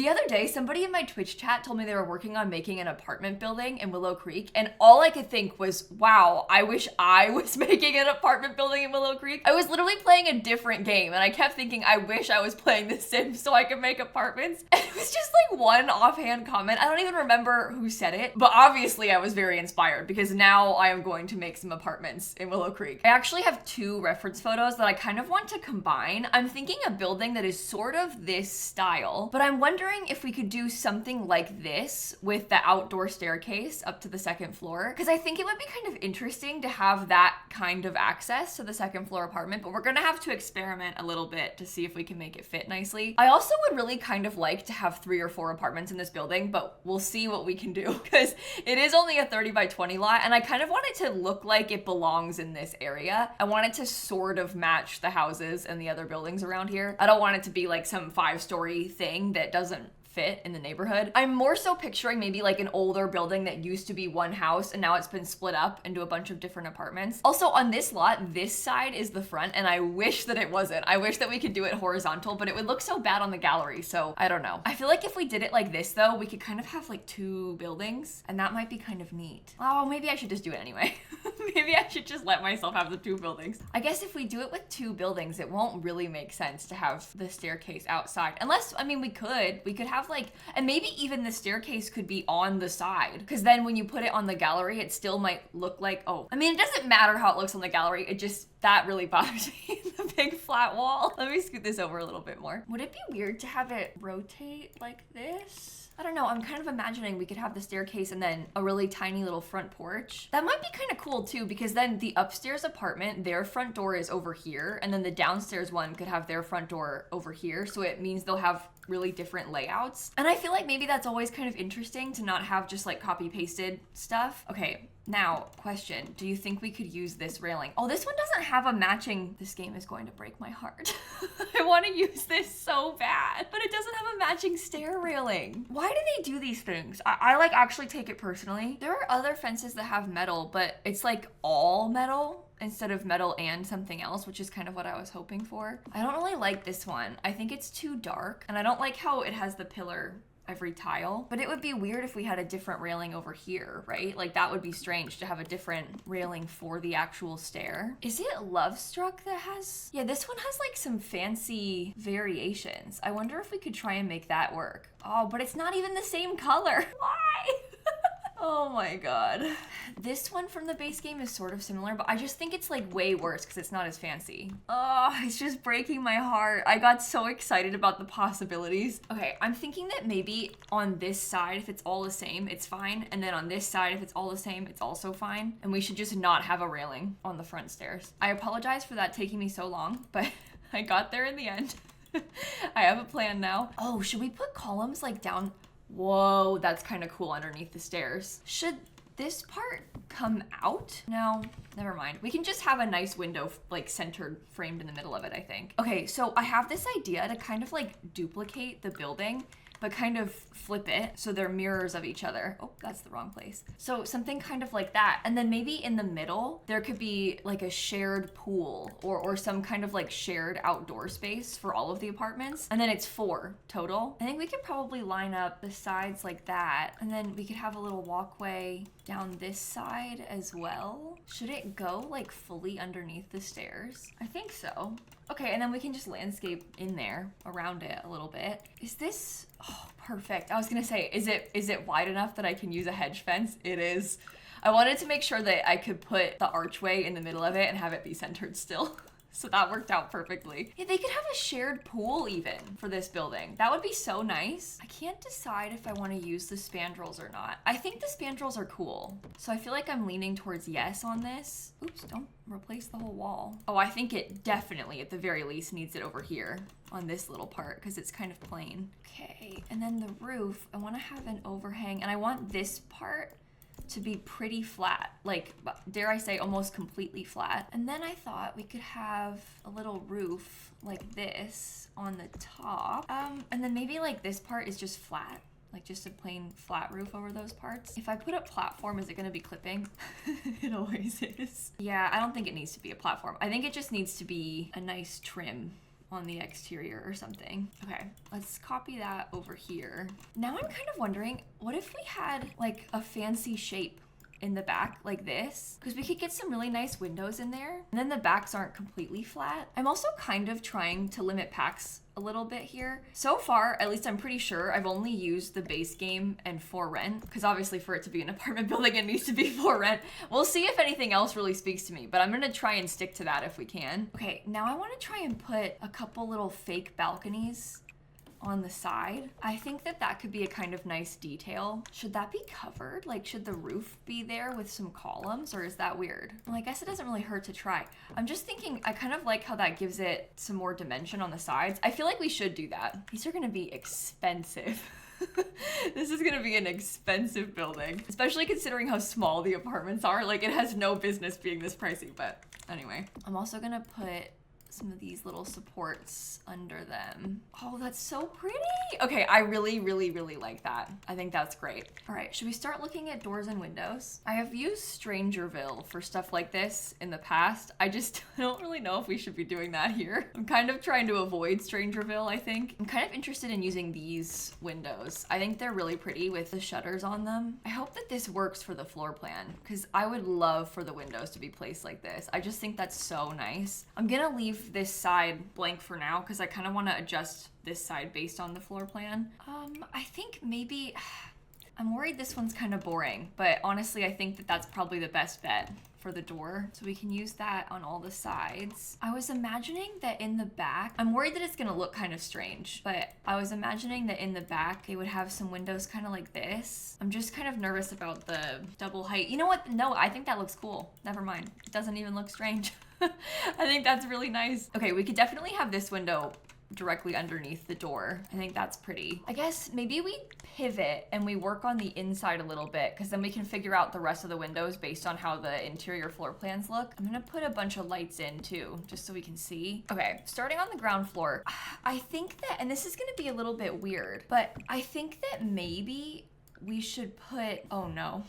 The other day, somebody in my Twitch chat told me they were working on making an apartment building in Willow Creek, and all I could think was, wow, I wish I was making an apartment building in Willow Creek. I was literally playing a different game, and I kept thinking, I wish I was playing The Sims so I could make apartments. And it was just like one offhand comment. I don't even remember who said it, but obviously I was very inspired because now I am going to make some apartments in Willow Creek. I actually have two reference photos that I kind of want to combine. I'm thinking a building that is sort of this style, but I'm wondering if we could do something like this with the outdoor staircase up to the second floor, because I think it would be kind of interesting to have that kind of access to the second floor apartment, but we're gonna have to experiment a little bit to see if we can make it fit nicely. I also would really kind of like to have 3 or 4 apartments in this building, but we'll see what we can do because it is only a 30 by 20 lot, and I kind of want it to look like it belongs in this area. I want it to sort of match the houses and the other buildings around here. I don't want it to be like some 5-story thing that doesn't fit in the neighborhood. I'm more so picturing maybe like an older building that used to be one house and now it's been split up into a bunch of different apartments. Also on this lot, this side is the front and I wish that it wasn't. I wish that we could do it horizontal, but it would look so bad on the gallery, so I don't know. I feel like if we did it like this though, we could kind of have like 2 buildings and that might be kind of neat. Oh, maybe I should just do it anyway. Maybe I should just let myself have the 2 buildings. I guess if we do it with 2 buildings, it won't really make sense to have the staircase outside. Unless, I mean, we could have like, and maybe even the staircase could be on the side, because then when you put it on the gallery, it still might look like, oh, I mean, it doesn't matter how it looks on the gallery. It just, that really bothers me, the big flat wall. Let me scoot this over a little bit more. Would it be weird to have it rotate like this? I don't know, I'm kind of imagining we could have the staircase and then a really tiny little front porch. That might be kind of cool too, because then the upstairs apartment, their front door is over here, and then the downstairs one could have their front door over here, so it means they'll have really different layouts. And I feel like maybe that's always kind of interesting to not have just like copy pasted stuff. Okay, now question, do you think we could use this railing? Oh, this one doesn't have a matching, this game is going to break my heart. I want to use this so bad, but it doesn't have a matching stair railing. Why do they do these things? I like actually take it personally. There are other fences that have metal, but it's like all metal instead of metal and something else, which is kind of what I was hoping for. I don't really like this one. I think it's too dark, and I don't like how it has the pillar every tile, but it would be weird if we had a different railing over here, right? Like that would be strange to have a different railing for the actual stair. Is it Love Struck that has, yeah, this one has like some fancy variations. I wonder if we could try and make that work. Oh, but it's not even the same color. Why? Oh my god. This one from the base game is sort of similar, but I just think it's like way worse because it's not as fancy. Oh, it's just breaking my heart. I got so excited about the possibilities. Okay, I'm thinking that maybe on this side, if it's all the same, it's fine. And then on this side, if it's all the same, it's also fine. And we should just not have a railing on the front stairs. I apologize for that taking me so long, but I got there in the end. I have a plan now. Oh, should we put columns like down? Whoa, that's kind of cool underneath the stairs. Should this part come out? No, never mind. We can just have a nice window like centered, framed in the middle of it, I think. Okay, so I have this idea to kind of like duplicate the building, but kind of flip it so they're mirrors of each other. Oh, that's the wrong place. So something kind of like that. And then maybe in the middle, there could be like a shared pool or some kind of like shared outdoor space for all of the apartments. And then it's 4 total. I think we could probably line up the sides like that. And then we could have a little walkway down this side as well. Should it go like fully underneath the stairs? I think so. Okay, and then we can just landscape in there around it a little bit. Is this, oh, perfect. I was gonna say, is it wide enough that I can use a hedge fence? It is. I wanted to make sure that I could put the archway in the middle of it and have it be centered still. So that worked out perfectly. Yeah, they could have a shared pool even for this building. That would be so nice. I can't decide if I want to use the spandrels or not. I think the spandrels are cool. So I feel like I'm leaning towards yes on this. Oops, don't replace the whole wall. Oh, I think it definitely, at the very least, needs it over here on this little part because it's kind of plain. Okay, and then the roof, I want to have an overhang, and I want this part to be pretty flat, like, dare I say, almost completely flat. And then I thought we could have a little roof like this on the top. And then maybe like this part is just flat, like just a plain flat roof over those parts. If I put a platform, is it gonna be clipping? It always is. Yeah, I don't think it needs to be a platform. I think it just needs to be a nice trim on the exterior or something. Okay, let's copy that over here. Now I'm kind of wondering, what if we had like a fancy shape in the back like this? Because we could get some really nice windows in there, and then the backs aren't completely flat. I'm also kind of trying to limit packs a little bit here. So far, at least I'm pretty sure I've only used the base game and for rent, because obviously for it to be an apartment building, it needs to be for rent. We'll see if anything else really speaks to me, but I'm gonna try and stick to that if we can. Okay, now I wanna try and put a couple little fake balconies on the side. I think that that could be a kind of nice detail. Should that be covered? Like, should the roof be there with some columns, or is that weird? Well, I guess it doesn't really hurt to try. I'm just thinking, I kind of like how that gives it some more dimension on the sides. I feel like we should do that. These are gonna be expensive. This is gonna be an expensive building, especially considering how small the apartments are. Like, it has no business being this pricey, but anyway. I'm also gonna put some of these little supports under them. Oh, that's so pretty. Okay, I really, really, really like that. I think that's great. All right, should we start looking at doors and windows? I have used Strangerville for stuff like this in the past. I just don't really know if we should be doing that here. I'm kind of trying to avoid Strangerville, I think. I'm kind of interested in using these windows. I think they're really pretty with the shutters on them. I hope that this works for the floor plan, because I would love for the windows to be placed like this. I just think that's so nice. I'm gonna leave this side blank for now because I kind of want to adjust this side based on the floor plan. I think maybe, I'm worried this one's kind of boring, but honestly I think that that's probably the best bet for the door. So we can use that on all the sides. I was imagining that in the back, I'm worried that it's gonna look kind of strange, but I was imagining that in the back, they would have some windows kind of like this. I'm just kind of nervous about the double height. You know what? No, I think that looks cool. Never mind. It doesn't even look strange. I think that's really nice. Okay, we could definitely have this window directly underneath the door. I think that's pretty. I guess maybe we pivot and we work on the inside a little bit, because then we can figure out the rest of the windows based on how the interior floor plans look. I'm gonna put a bunch of lights in too, just so we can see. Okay, starting on the ground floor, I think that, and this is gonna be a little bit weird, but I think that maybe we should put, oh no.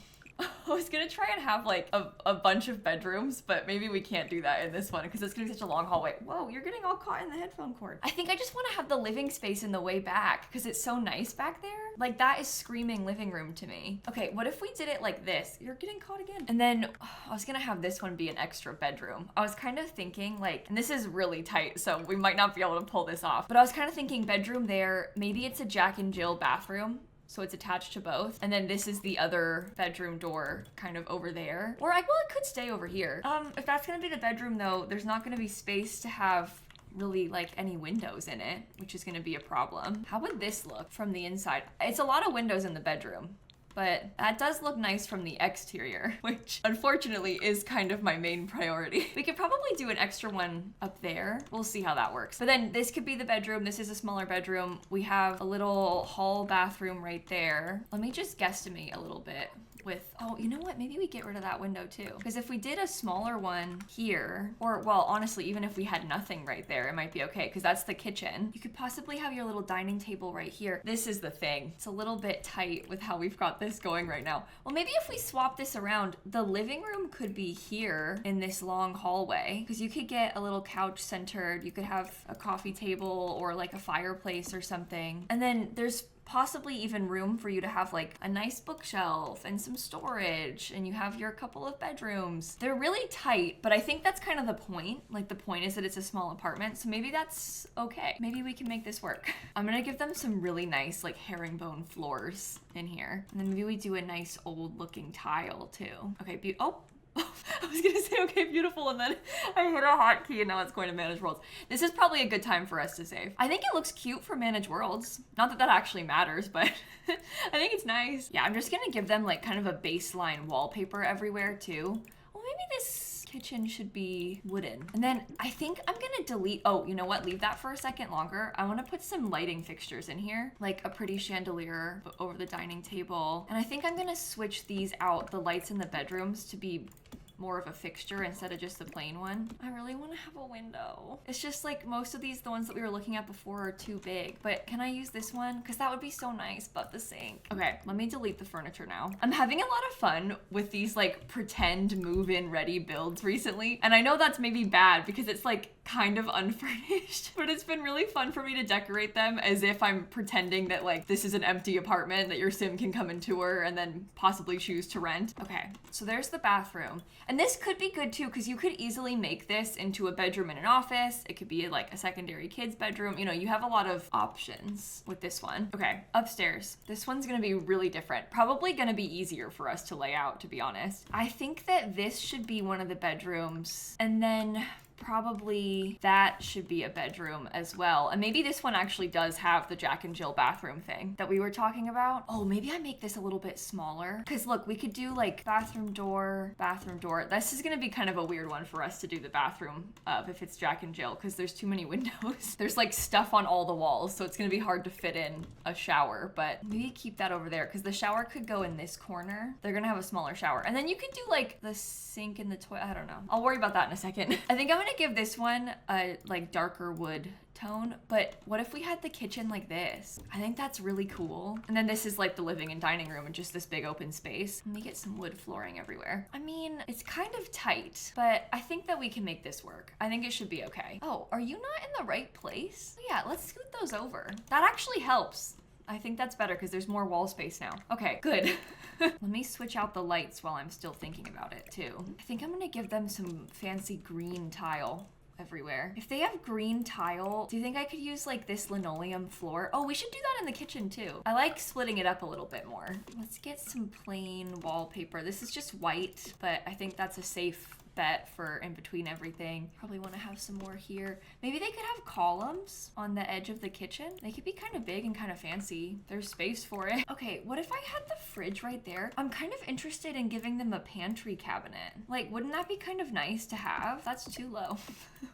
I was gonna try and have like a bunch of bedrooms, but maybe we can't do that in this one because it's gonna be such a long hallway. Whoa, you're getting all caught in the headphone cord. I think I just wanna have the living space in the way back because it's so nice back there. Like, that is screaming living room to me. Okay, what if we did it like this? You're getting caught again. And then I was gonna have this one be an extra bedroom. I was kind of thinking like, and this is really tight, so we might not be able to pull this off, but I was kind of thinking bedroom there, maybe it's a Jack and Jill bathroom, so it's attached to both. And then this is the other bedroom door kind of over there. Or well, it could stay over here. If that's gonna be the bedroom though, there's not gonna be space to have really like any windows in it, which is gonna be a problem. How would this look from the inside? It's a lot of windows in the bedroom, but that does look nice from the exterior, which unfortunately is kind of my main priority. We could probably do an extra one up there. We'll see how that works. But then this could be the bedroom. This is a smaller bedroom. We have a little hall bathroom right there. Let me just guesstimate a little bit with, oh, you know what? Maybe we get rid of that window too. Because if we did a smaller one here, or well, honestly, even if we had nothing right there, it might be okay because that's the kitchen. You could possibly have your little dining table right here. This is the thing. It's a little bit tight with how we've got this going right now. Well, maybe if we swap this around, the living room could be here in this long hallway because you could get a little couch centered. You could have a coffee table or like a fireplace or something. And then there's possibly even room for you to have like a nice bookshelf and some storage, and you have your couple of bedrooms. They're really tight, but I think that's kind of the point. Like, the point is that it's a small apartment, so maybe that's okay. Maybe we can make this work. I'm gonna give them some really nice like herringbone floors in here, and then maybe we do a nice old looking tile too. Okay, oh, I was gonna say, okay, beautiful, and then I hit a hotkey and now it's going to Manage Worlds. This is probably a good time for us to save. I think it looks cute for Manage Worlds. Not that that actually matters, but I think it's nice. Yeah, I'm just gonna give them like kind of a baseline wallpaper everywhere too. Well, maybe this kitchen should be wooden. And then I think I'm gonna delete, oh, you know what? Leave that for a second longer. I wanna put some lighting fixtures in here, like a pretty chandelier over the dining table. And I think I'm gonna switch these out, the lights in the bedrooms, to be more of a fixture instead of just the plain one. I really want to have a window. It's just like most of these, the ones that we were looking at before, are too big, but can I use this one? Because that would be so nice, but the sink. Okay, let me delete the furniture now. I'm having a lot of fun with these like pretend move-in ready builds recently, and I know that's maybe bad because it's like, kind of unfurnished, but it's been really fun for me to decorate them as if I'm pretending that like this is an empty apartment that your sim can come and tour and then possibly choose to rent. Okay, so there's the bathroom. And this could be good too, because you could easily make this into a bedroom and an office. It could be like a secondary kid's bedroom. You know, you have a lot of options with this one. Okay, upstairs. This one's gonna be really different. Probably gonna be easier for us to lay out, to be honest. I think that this should be one of the bedrooms, and then probably that should be a bedroom as well. And maybe this one actually does have the Jack and Jill bathroom thing that we were talking about. Oh, maybe I make this a little bit smaller. Because look, we could do like bathroom door, bathroom door. This is gonna be kind of a weird one for us to do the bathroom of if it's Jack and Jill, because there's too many windows. There's like stuff on all the walls, so it's gonna be hard to fit in a shower, but maybe keep that over there because the shower could go in this corner. They're gonna have a smaller shower. And then you could do like the sink and the toilet. I don't know. I'll worry about that in a second. I think I'm gonna give this one a like darker wood tone, but what if we had the kitchen like this? I think that's really cool. And then this is like the living and dining room and just this big open space. Let me get some wood flooring everywhere. I mean, it's kind of tight, but I think that we can make this work. I think it should be okay. Oh, are you not in the right place? Yeah, let's scoot those over. That actually helps. I think that's better because there's more wall space now. Okay, good. Let me switch out the lights while I'm still thinking about it too. I think I'm gonna give them some fancy green tile everywhere. If they have green tile, do you think I could use like this linoleum floor? Oh, we should do that in the kitchen too. I like splitting it up a little bit more. Let's get some plain wallpaper. This is just white, but I think that's a safe bet for in between everything. Probably want to have some more here. Maybe they could have columns on the edge of the kitchen. They could be kind of big and kind of fancy. There's space for it. Okay, what if I had the fridge right there? I'm kind of interested in giving them a pantry cabinet. Like, wouldn't that be kind of nice to have? That's too low.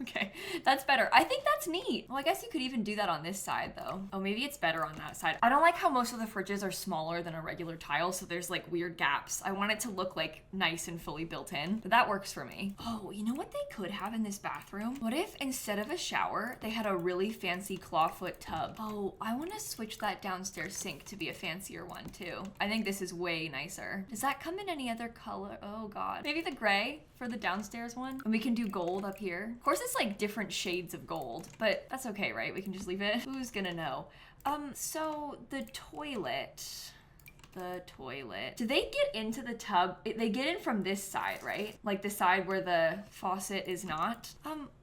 Okay, that's better. I think that's neat. Well, I guess you could even do that on this side though. Oh, maybe it's better on that side. I don't like how most of the fridges are smaller than a regular tile, so there's like weird gaps. I want it to look like nice and fully built in, but that works for me. Oh, you know what they could have in this bathroom? What if instead of a shower, they had a really fancy clawfoot tub? Oh, I want to switch that downstairs sink to be a fancier one too. I think this is way nicer. Does that come in any other color? Oh God. Maybe the gray for the downstairs one? And we can do gold up here. Of course, it's like different shades of gold, but that's okay, right? We can just leave it. Who's gonna know? So the toilet. Do they get into the tub? They get in from this side, right? Like the side where the faucet is not.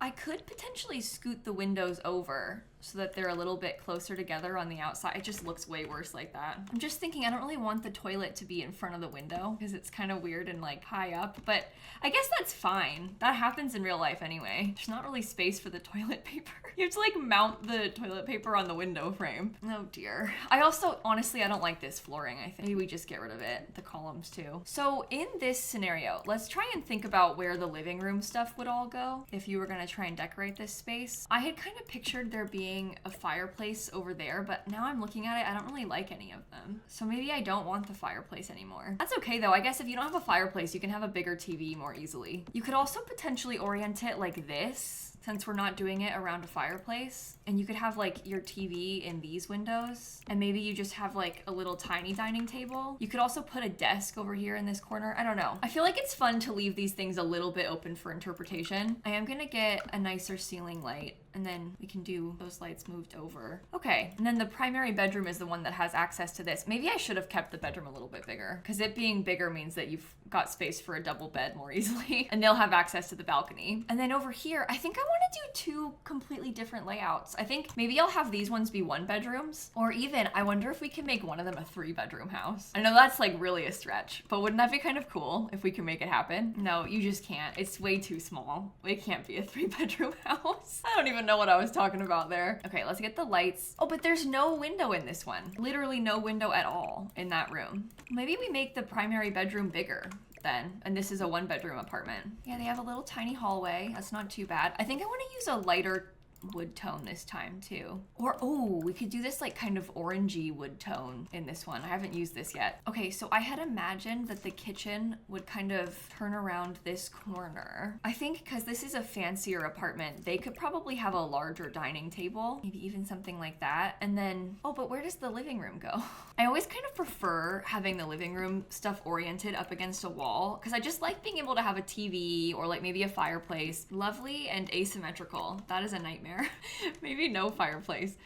I could potentially scoot the windows over so that they're a little bit closer together on the outside. It just looks way worse like that. I'm just thinking I don't really want the toilet to be in front of the window because it's kind of weird and like high up, but I guess that's fine. That happens in real life anyway. There's not really space for the toilet paper. You have to like mount the toilet paper on the window frame. Oh dear. I also, honestly, I don't like this flooring. I think maybe we just get rid of it, the columns too. So in this scenario, let's try and think about where the living room stuff would all go if you were gonna try and decorate this space. I had kind of pictured there being a fireplace over there, but now I'm looking at it, I don't really like any of them. So maybe I don't want the fireplace anymore. That's okay though. I guess if you don't have a fireplace, you can have a bigger TV more easily. You could also potentially orient it like this, since we're not doing it around a fireplace. And you could have like your TV in these windows, and maybe you just have like a little tiny dining table. You could also put a desk over here in this corner. I don't know. I feel like it's fun to leave these things a little bit open for interpretation. I am gonna get a nicer ceiling light, and then we can do those lights moved over. Okay, and then the primary bedroom is the one that has access to this. Maybe I should have kept the bedroom a little bit bigger, because it being bigger means that you've got space for a double bed more easily, and they'll have access to the balcony. And then over here, I think I want to do two completely different layouts. I think maybe I'll have these ones be 1 bedrooms, or even I wonder if we can make one of them a 3-bedroom house. I know that's like really a stretch, but wouldn't that be kind of cool if we can make it happen? No, you just can't. It's way too small. It can't be a 3-bedroom house. I don't even know what I was talking about there. Okay, let's get the lights. Oh, but there's no window in this one. Literally no window at all in that room. Maybe we make the primary bedroom bigger then, and this is a 1-bedroom apartment. Yeah, they have a little tiny hallway. That's not too bad. I think I want to use a lighter wood tone this time too. Or, oh, we could do this like kind of orangey wood tone in this one. I haven't used this yet. Okay, so I had imagined that the kitchen would kind of turn around this corner. I think because this is a fancier apartment, they could probably have a larger dining table, maybe even something like that. And then, oh, but where does the living room go? I always kind of prefer having the living room stuff oriented up against a wall because I just like being able to have a TV or like maybe a fireplace. Lovely and asymmetrical. That is a nightmare. Maybe no fireplace.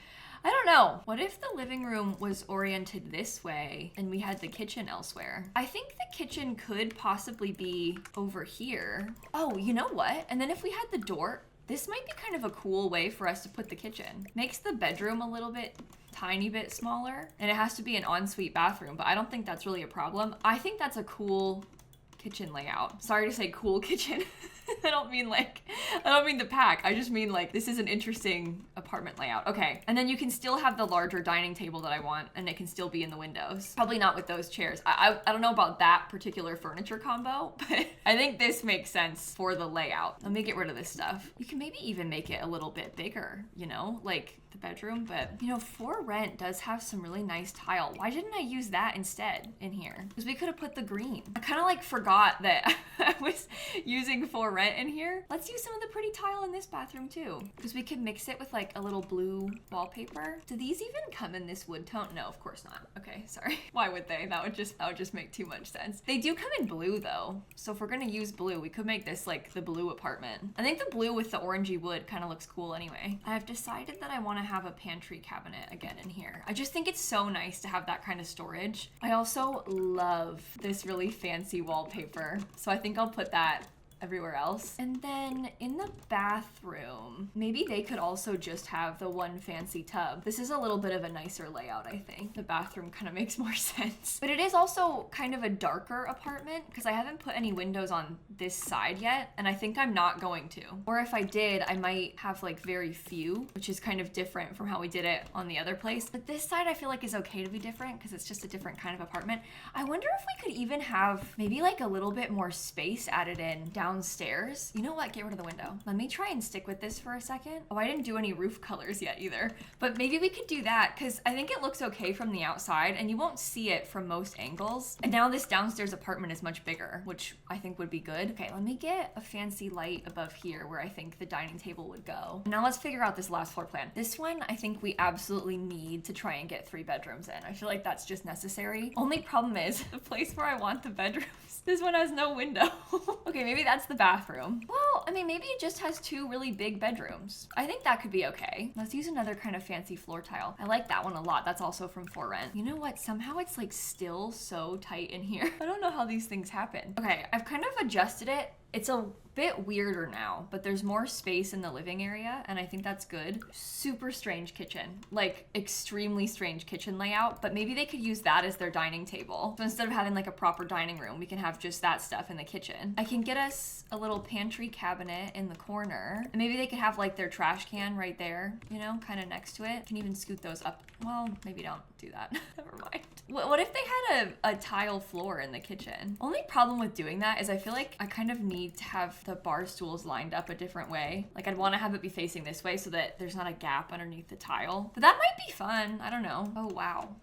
I don't know. What if the living room was oriented this way and we had the kitchen elsewhere? I think the kitchen could possibly be over here. Oh, you know what? And then if we had the door, this might be kind of a cool way for us to put the kitchen. Makes the bedroom a little bit tiny bit smaller, and it has to be an ensuite bathroom, but I don't think that's really a problem. I think that's a cool kitchen layout. Sorry to say cool kitchen. I don't mean the pack. I just mean like this is an interesting apartment layout. Okay, and then you can still have the larger dining table that I want, and it can still be in the windows. Probably not with those chairs. I don't know about that particular furniture combo, but I think this makes sense for the layout. Let me get rid of this stuff. You can maybe even make it a little bit bigger, you know, like the bedroom, but you know, For Rent does have some really nice tile. Why didn't I use that instead in here? Because we could have put the green. I kind of like forgot that I was using For Rent in here. Let's use some of the pretty tile in this bathroom too, because we could mix it with like a little blue wallpaper. Do these even come in this wood tone? No, of course not. Okay, sorry. Why would they? That would just make too much sense. They do come in blue though, so if we're gonna use blue, we could make this like the blue apartment. I think the blue with the orangey wood kind of looks cool anyway. I've decided that I want to have a pantry cabinet again in here. I just think it's so nice to have that kind of storage. I also love this really fancy wallpaper, so I think I'll put that everywhere else. And then in the bathroom, maybe they could also just have the one fancy tub. This is a little bit of a nicer layout, I think. The bathroom kind of makes more sense. But it is also kind of a darker apartment because I haven't put any windows on this side yet, and I think I'm not going to. Or if I did, I might have like very few, which is kind of different from how we did it on the other place. But this side I feel like is okay to be different because it's just a different kind of apartment. I wonder if we could even have maybe like a little bit more space added in downstairs. You know what? Get rid of the window. Let me try and stick with this for a second. Oh, I didn't do any roof colors yet either, but maybe we could do that because I think it looks okay from the outside and you won't see it from most angles. And now this downstairs apartment is much bigger, which I think would be good. Okay, let me get a fancy light above here where I think the dining table would go. Now let's figure out this last floor plan. This one, I think we absolutely need to try and get 3 bedrooms in. I feel like that's just necessary. Only problem is the place where I want the bedrooms, this one has no window. Okay, maybe that's the bathroom. Well, I mean, maybe it just has 2 really big bedrooms. I think that could be okay. Let's use another kind of fancy floor tile. I like that one a lot. That's also from For Rent. You know what? Somehow it's like still so tight in here. I don't know how these things happen. Okay, I've kind of adjusted it. It's a bit weirder now, but there's more space in the living area, and I think that's good. Super strange kitchen, like extremely strange kitchen layout, but maybe they could use that as their dining table. So instead of having like a proper dining room, we can have just that stuff in the kitchen. I can get us a little pantry cabinet in the corner, and maybe they could have like their trash can right there, you know, kind of next to it. Can even scoot those up. Well, maybe don't do that. Never mind. What if they had a tile floor in the kitchen? Only problem with doing that is I feel like I kind of need to have the bar stools lined up a different way. Like I'd want to have it be facing this way so that there's not a gap underneath the tile. But that might be fun. I don't know. Oh, wow.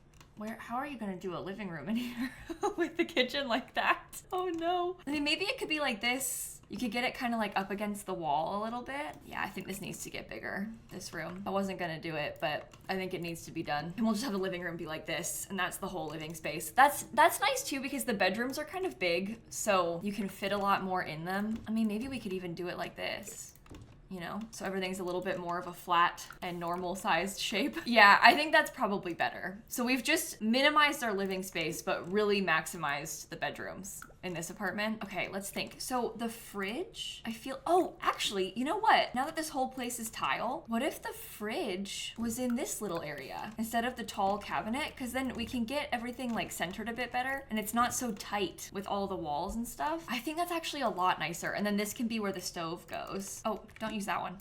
How are you gonna do a living room in here with the kitchen like that? Oh no. I mean, maybe it could be like this. You could get it kind of like up against the wall a little bit. Yeah, I think this needs to get bigger, this room. I wasn't gonna do it, but I think it needs to be done. And we'll just have the living room be like this, and that's the whole living space. That's nice too, because the bedrooms are kind of big, so you can fit a lot more in them. I mean, maybe we could even do it like this. You know, so everything's a little bit more of a flat and normal sized shape. Yeah, I think that's probably better. So we've just minimized our living space, but really maximized the bedrooms in this apartment. Okay, let's think. So the fridge, I feel, oh, actually, you know what? Now that this whole place is tile, what if the fridge was in this little area instead of the tall cabinet? Because then we can get everything like centered a bit better and it's not so tight with all the walls and stuff. I think that's actually a lot nicer. And then this can be where the stove goes. Oh, don't use that one.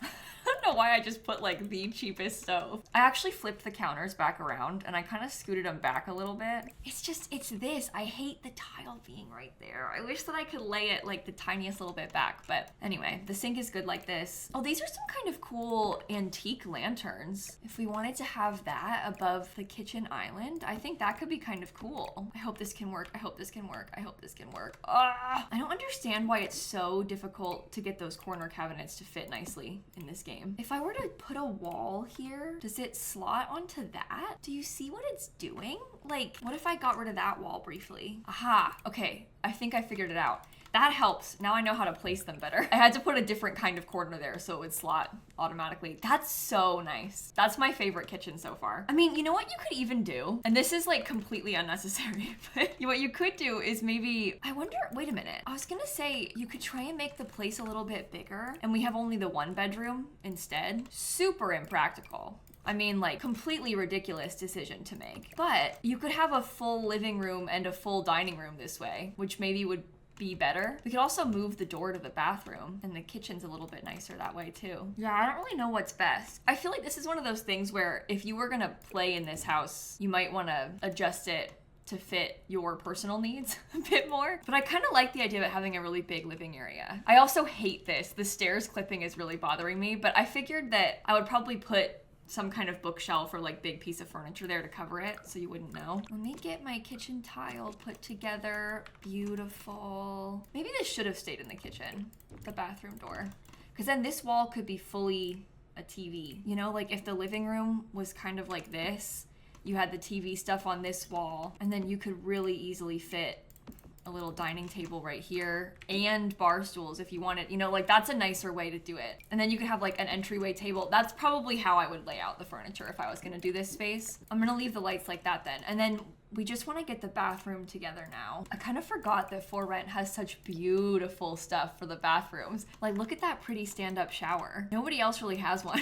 don't know why I just put like the cheapest stove. I actually flipped the counters back around and I kind of scooted them back a little bit. It's this. I hate the tile being right there. I wish that I could lay it like the tiniest little bit back, but anyway, the sink is good like this. Oh, these are some kind of cool antique lanterns. If we wanted to have that above the kitchen island, I think that could be kind of cool. I hope this can work. I hope this can work. I hope this can work. I don't understand why it's so difficult to get those corner cabinets to fit nicely in this game. If I were to put a wall here, does it slot onto that? Do you see what it's doing? Like, what if I got rid of that wall briefly? Aha, okay, I think I figured it out. That helps. Now I know how to place them better. I had to put a different kind of corner there so it would slot automatically. That's so nice. That's my favorite kitchen so far. I mean, you know what you could even do? And this is like completely unnecessary, but what you could do is maybe, I wonder, wait a minute. I was gonna say you could try and make the place a little bit bigger and we have only the one bedroom instead. Super impractical. I mean, like, completely ridiculous decision to make. But you could have a full living room and a full dining room this way, which maybe would be better. We could also move the door to the bathroom and the kitchen's a little bit nicer that way too. Yeah, I don't really know what's best. I feel like this is one of those things where if you were gonna play in this house, you might wanna adjust it to fit your personal needs a bit more. But I kind of like the idea of it having a really big living area. I also hate this. The stairs clipping is really bothering me, but I figured that I would probably put some kind of bookshelf or like big piece of furniture there to cover it so you wouldn't know. Let me get my kitchen tile put together. Beautiful. Maybe this should have stayed in the kitchen, the bathroom door, because then this wall could be fully a TV. You know, like if the living room was kind of like this, you had the TV stuff on this wall, and then you could really easily fit a little dining table right here and bar stools if you wanted, you know, like that's a nicer way to do it. And then you could have like an entryway table. That's probably how I would lay out the furniture if I was gonna do this space. I'm gonna leave the lights like that then. And then we just want to get the bathroom together now. I kind of forgot that For Rent has such beautiful stuff for the bathrooms. Like, look at that pretty stand-up shower. Nobody else really has one,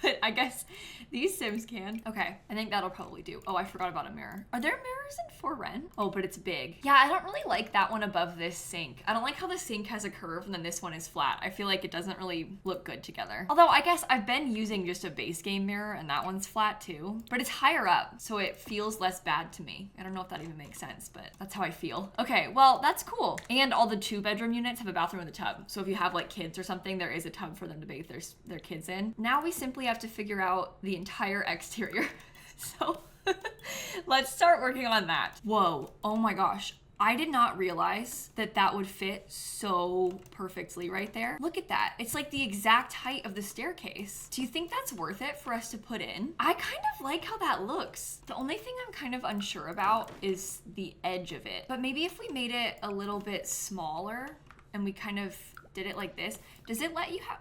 but I guess these Sims can. Okay, I think that'll probably do. Oh, I forgot about a mirror. Are there mirrors in For Rent? Oh, but it's big. Yeah, I don't really like that one above this sink. I don't like how the sink has a curve and then this one is flat. I feel like it doesn't really look good together. Although I guess I've been using just a base game mirror and that one's flat too, but it's higher up, so it feels less bad to me. I don't know if that even makes sense, but that's how I feel. Okay, well, that's cool. And all the 2-bedroom units have a bathroom with a tub. So if you have like kids or something, there is a tub for them to bathe their kids in. Now we simply have to figure out the entire exterior. So let's start working on that. Whoa, oh my gosh. I did not realize that that would fit so perfectly right there. Look at that. It's like the exact height of the staircase. Do you think that's worth it for us to put in? I kind of like how that looks. The only thing I'm kind of unsure about is the edge of it. But maybe if we made it a little bit smaller and we kind of did it like this, does it let you have,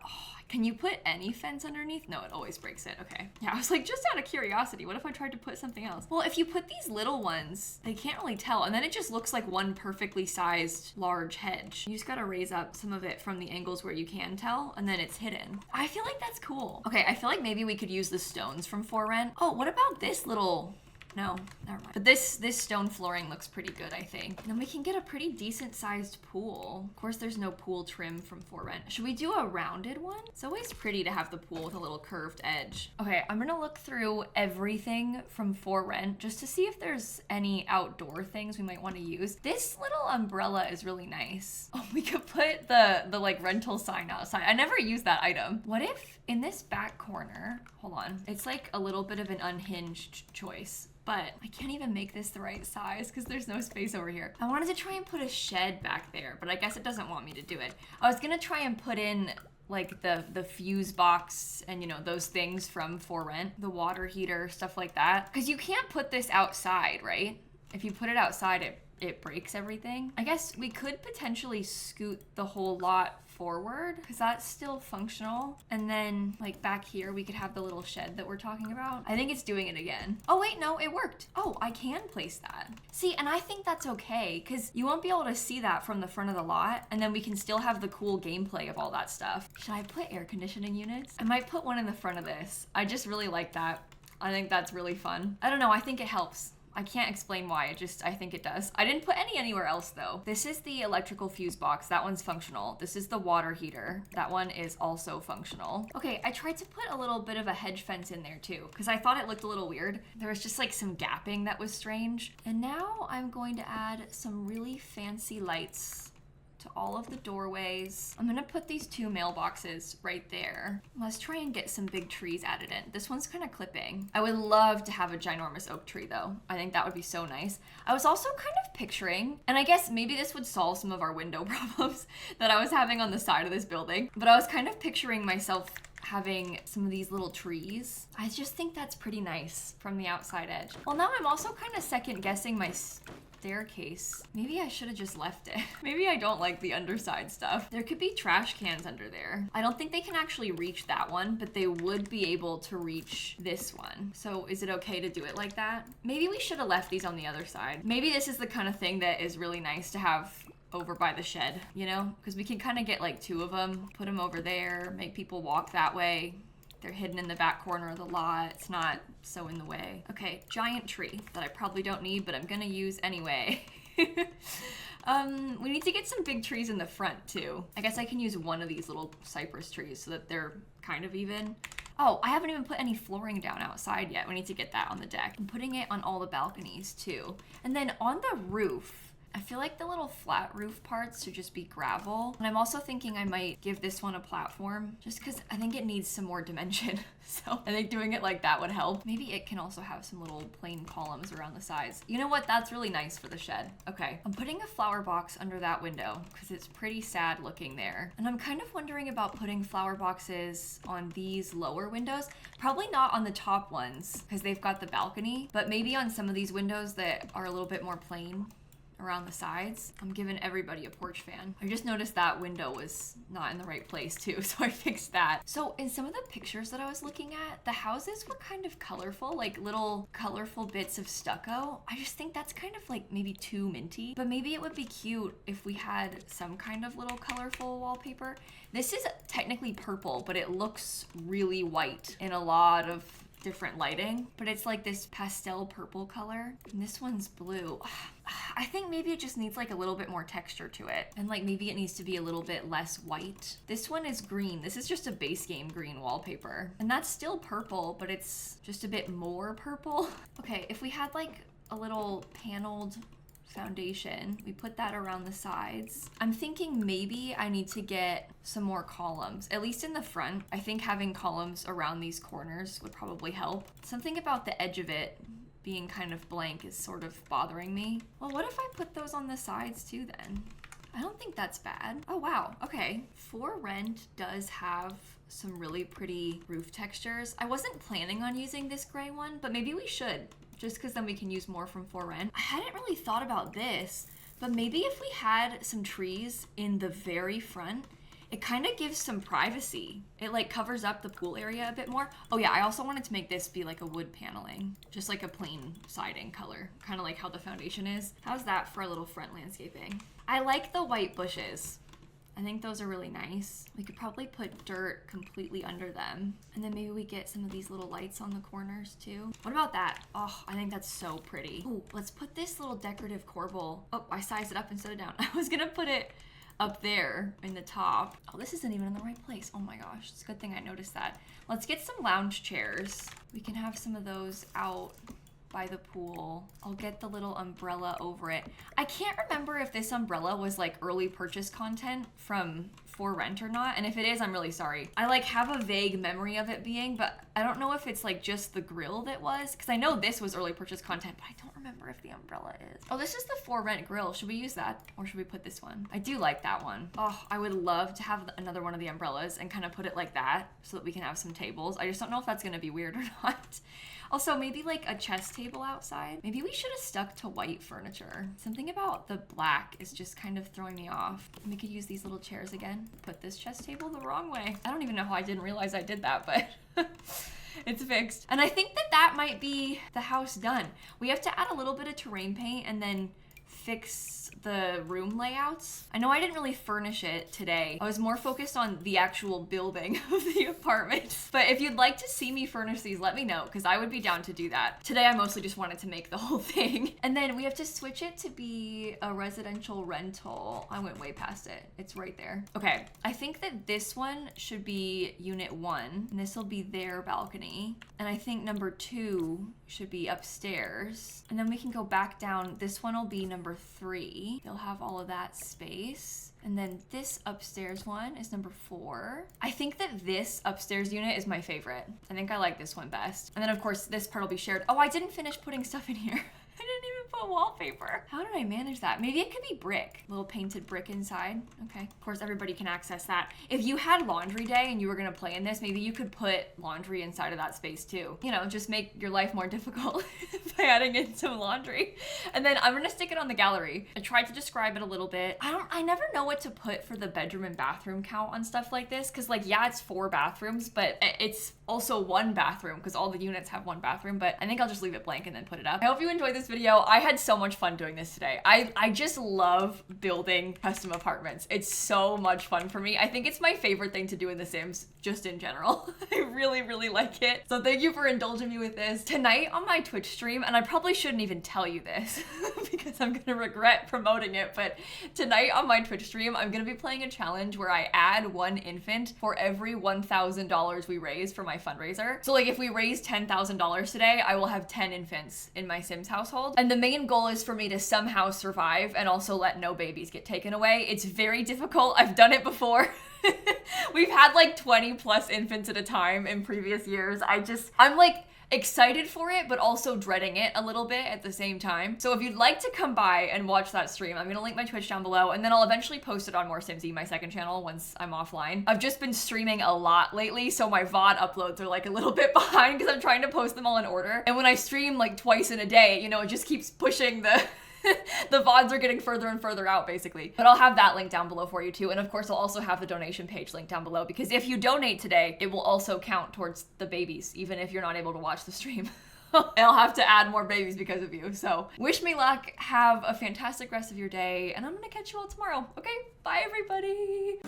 can you put any fence underneath? No, it always breaks it. Okay. Yeah, I was like, just out of curiosity, what if I tried to put something else? Well, if you put these little ones, they can't really tell. And then it just looks like one perfectly sized large hedge. You just gotta raise up some of it from the angles where you can tell, and then it's hidden. I feel like that's cool. Okay, I feel like maybe we could use the stones from For Rent. Oh, what about this little... No, never mind. But this stone flooring looks pretty good, I think. And then we can get a pretty decent sized pool. Of course, there's no pool trim from For Rent. Should we do a rounded one? It's always pretty to have the pool with a little curved edge. Okay, I'm gonna look through everything from For Rent just to see if there's any outdoor things we might want to use. This little umbrella is really nice. Oh, we could put the like rental sign outside. I never used that item. What if in this back corner, hold on, it's like a little bit of an unhinged choice. But I can't even make this the right size because there's no space over here. I wanted to try and put a shed back there, but I guess it doesn't want me to do it. I was gonna try and put in like the fuse box and, you know, those things from For Rent, the water heater, stuff like that. Because you can't put this outside, right? If you put it outside, it breaks everything. I guess we could potentially scoot the whole lot forward because that's still functional, and then like back here we could have the little shed that we're talking about. I think it's doing it again. Oh wait, no, it worked. Oh, I can place that. See, and I think that's okay because you won't be able to see that from the front of the lot, and then we can still have the cool gameplay of all that stuff. Should I put air conditioning units? I might put one in the front of this. I just really like that. I think that's really fun. I don't know, I think it helps. I can't explain why, I think it does. I didn't put any anywhere else though. This is the electrical fuse box. That one's functional. This is the water heater. That one is also functional. Okay, I tried to put a little bit of a hedge fence in there too, because I thought it looked a little weird. There was just like some gapping that was strange. And now I'm going to add some really fancy lights to all of the doorways. I'm gonna put these 2 mailboxes right there. Let's try and get some big trees added in. This one's kind of clipping. I would love to have a ginormous oak tree though. I think that would be so nice. I was also kind of picturing, and I guess maybe this would solve some of our window problems that I was having on the side of this building, but I was kind of picturing myself having some of these little trees. I just think that's pretty nice from the outside edge. Well, now I'm also kind of second guessing my staircase. Maybe I should have just left it. Maybe I don't like the underside stuff. There could be trash cans under there. I don't think they can actually reach that one, but they would be able to reach this one. So is it okay to do it like that? Maybe we should have left these on the other side. Maybe this is the kind of thing that is really nice to have over by the shed, you know? Because we can kind of get like 2 of them, put them over there, make people walk that way. They're hidden in the back corner of the lot. It's not so in the way. Okay, giant tree that I probably don't need, but I'm gonna use anyway. We need to get some big trees in the front too. I guess I can use one of these little cypress trees so that they're kind of even. Oh, I haven't even put any flooring down outside yet. We need to get that on the deck. I'm putting it on all the balconies too. And then on the roof, I feel like the little flat roof parts should just be gravel. And I'm also thinking I might give this one a platform just because I think it needs some more dimension. So I think doing it like that would help. Maybe it can also have some little plain columns around the sides. You know what? That's really nice for the shed. Okay, I'm putting a flower box under that window because it's pretty sad looking there. And I'm kind of wondering about putting flower boxes on these lower windows. Probably not on the top ones because they've got the balcony, but maybe on some of these windows that are a little bit more plain around the sides. I'm giving everybody a porch fan. I just noticed that window was not in the right place too, so I fixed that. So in some of the pictures that I was looking at, the houses were kind of colorful, like little colorful bits of stucco. I just think that's kind of like maybe too minty, but maybe it would be cute if we had some kind of little colorful wallpaper. This is technically purple, but it looks really white in a lot of different lighting, but it's like this pastel purple color. And this one's blue. I think maybe it just needs like a little bit more texture to it. And like maybe it needs to be a little bit less white. This one is green. This is just a base game green wallpaper. And that's still purple, but it's just a bit more purple. Okay, if we had like a little paneled foundation, we put that around the sides. I'm thinking maybe I need to get some more columns, at least in the front. I think having columns around these corners would probably help. Something about the edge of it being kind of blank is sort of bothering me. Well, what if I put those on the sides too then? I don't think that's bad. Oh wow, okay. For Rent does have some really pretty roof textures. I wasn't planning on using this gray one, but maybe we should, just because then we can use more from For Rent. I hadn't really thought about this, but maybe if we had some trees in the very front, it kind of gives some privacy. It like covers up the pool area a bit more. Oh yeah, I also wanted to make this be like a wood paneling, just like a plain siding color, kind of like how the foundation is. How's that for a little front landscaping? I like the white bushes. I think those are really nice. We could probably put dirt completely under them. And then maybe we get some of these little lights on the corners too. What about that? Oh, I think that's so pretty. Oh, let's put this little decorative corbel. Oh, I sized it up instead of down. I was gonna put it up there in the top. Oh, this isn't even in the right place. Oh my gosh, it's a good thing I noticed that. Let's get some lounge chairs. We can have some of those out by the pool. I'll get the little umbrella over it. I can't remember if this umbrella was like early purchase content from For Rent or not, and if it is, I'm really sorry. I like have a vague memory of it being, but I don't know if it's like just the grill that was, because I know this was early purchase content, but I don't remember if the umbrella is. Oh, this is the For Rent grill. Should we use that, or should we put this one? I do like that one. Oh, I would love to have another one of the umbrellas and kind of put it like that so that we can have some tables. I just don't know if that's gonna be weird or not. Also, maybe like a chess table outside. Maybe we should have stuck to white furniture. Something about the black is just kind of throwing me off. We could use these little chairs again. Put this chess table the wrong way. I don't even know how I didn't realize I did that, but it's fixed. And I think that that might be the house done. We have to add a little bit of terrain paint and then fix the room layouts. I know I didn't really furnish it today. I was more focused on the actual building of the apartment. But if you'd like to see me furnish these, let me know, because I would be down to do that. Today I mostly just wanted to make the whole thing. And then we have to switch it to be a residential rental. I went way past it. It's right there. Okay, I think that this one should be unit 1, and this will be their balcony. And I think number 2 should be upstairs. And then we can go back down. This one will be number 3. They'll have all of that space. And then this upstairs one is number 4. I think that this upstairs unit is my favorite. I think I like this one best. And then of course this part will be shared. Oh, I didn't finish putting stuff in here. I didn't even put wallpaper. How did I manage that? Maybe it could be brick. Little painted brick inside. Okay. Of course, everybody can access that. If you had laundry day and you were gonna play in this, maybe you could put laundry inside of that space too. You know, just make your life more difficult by adding in some laundry. And then I'm gonna stick it on the gallery. I tried to describe it a little bit. I never know what to put for the bedroom and bathroom count on stuff like this. Cause like, yeah, it's 4 bathrooms, but it's also 1 bathroom because all the units have 1 bathroom, but I think I'll just leave it blank and then put it up. I hope you enjoyed this video. I had so much fun doing this today. I just love building custom apartments. It's so much fun for me. I think it's my favorite thing to do in The Sims, just in general. I really, really like it. So thank you for indulging me with this. Tonight on my Twitch stream, and I probably shouldn't even tell you this because I'm gonna regret promoting it, but tonight on my Twitch stream, I'm gonna be playing a challenge where I add 1 infant for every $1,000 we raise for my fundraiser. So like if we raise $10,000 today, I will have 10 infants in my Sims household. And the main goal is for me to somehow survive and also let no babies get taken away. It's very difficult. I've done it before. We've had like 20 plus infants at a time in previous years. I'm like excited for it, but also dreading it a little bit at the same time. So if you'd like to come by and watch that stream, I'm gonna link my Twitch down below, and then I'll eventually post it on lilsimsie, my second channel, once I'm offline. I've just been streaming a lot lately, so my VOD uploads are like a little bit behind because I'm trying to post them all in order. And when I stream like twice in a day, you know, it just keeps pushing the the VODs are getting further and further out, basically. But I'll have that link down below for you too. And of course, I'll also have the donation page link down below, because if you donate today, it will also count towards the babies, even if you're not able to watch the stream. I'll have to add more babies because of you. So wish me luck. Have a fantastic rest of your day, and I'm gonna catch you all tomorrow. Okay, bye everybody.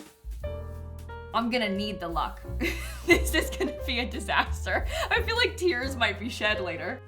I'm gonna need the luck. This is gonna be a disaster. I feel like tears might be shed later.